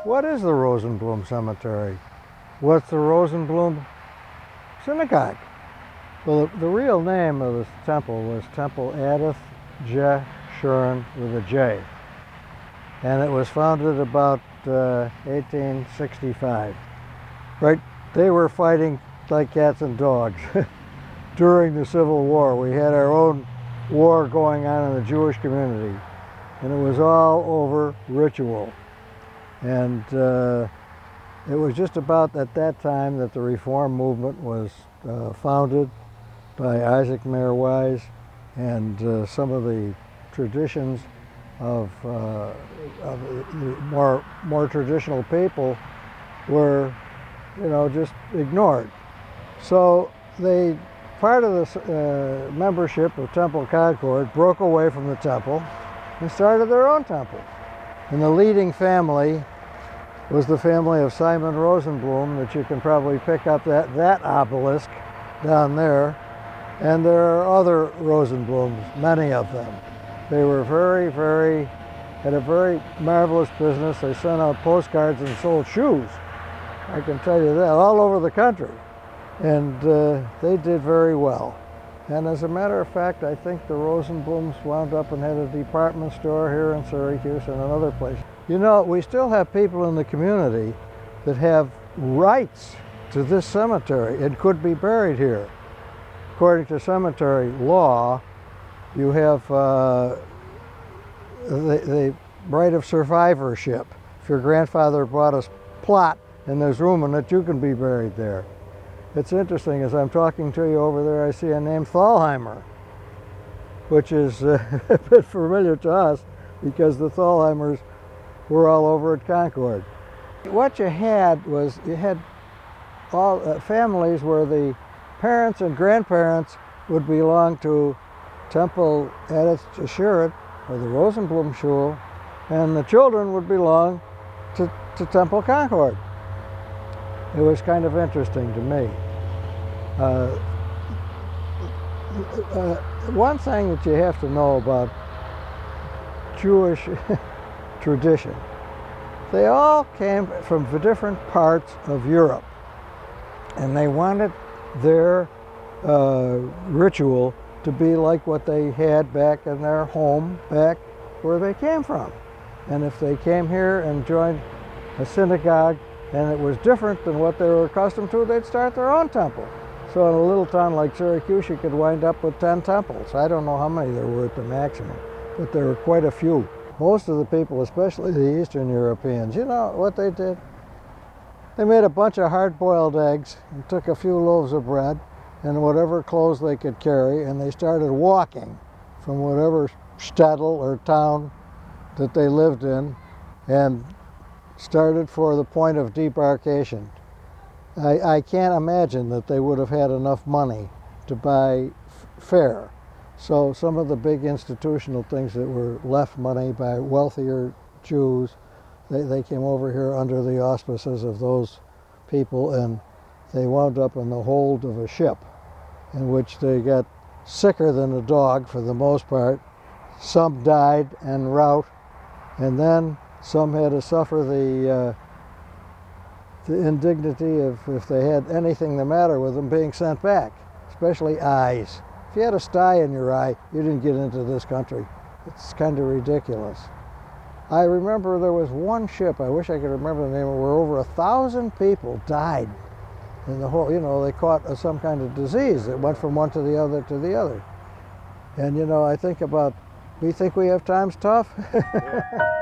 What is the Rosenbloom Cemetery? What's the Rosenbloom Synagogue? Well, the real name of this temple was Temple Adith Jeshurun with a J. And it was founded about 1865. Right? They were fighting like cats and dogs during the Civil War. We had our own war going on in the Jewish community, and it was all over ritual. And it was just about at that time that the Reform movement was founded by Isaac Mayer Wise, and some of the traditions of the more traditional people were, just ignored. So part of the membership of Temple Concord broke away from the temple and started their own temple. And the leading family was the family of Simon Rosenbloom, that you can probably pick up that obelisk down there. And there are other Rosenblooms, many of them. They were had a very marvelous business. They sent out postcards and sold shoes, I can tell you that, all over the country. And they did very well. And as a matter of fact, I think the Rosenblooms wound up and had a department store here in Syracuse and another place. We still have people in the community that have rights to this cemetery and could be buried here. According to cemetery law, you have the right of survivorship. If your grandfather bought a plot and there's room in it, you can be buried there. It's interesting, as I'm talking to you over there, I see a name Thalheimer, which is a bit familiar to us because the Thalheimers were all over at Concord. What you had was, all families where the parents and grandparents would belong to Temple Adith Jeshurun, or the Rosenbloom Shul, and the children would belong to Temple Concord. It was kind of interesting to me. One thing that you have to know about Jewish tradition, they all came from different parts of Europe, and they wanted their ritual to be like what they had back in their home, back where they came from. And if they came here and joined a synagogue and it was different than what they were accustomed to, they'd start their own temple. So in a little town like Syracuse, you could wind up with 10 temples. I don't know how many there were at the maximum, but there were quite a few. Most of the people, especially the Eastern Europeans, you know what they did? They made a bunch of hard-boiled eggs and took a few loaves of bread and whatever clothes they could carry, and they started walking from whatever shtetl or town that they lived in and started for the point of debarkation. I can't imagine that they would have had enough money to buy fare. So some of the big institutional things that were left money by wealthier Jews, they came over here under the auspices of those people, and they wound up in the hold of a ship in which they got sicker than a dog for the most part. Some died en route, and then some had to suffer the indignity of, if they had anything the matter with them, being sent back, especially eyes. If you had a sty in your eye, you didn't get into this country. It's kind of ridiculous. I remember there was one ship, I wish I could remember the name, where over 1,000 people died in the whole, they caught some kind of disease that went from one to the other to the other. And I think about, we think we have times tough? Yeah.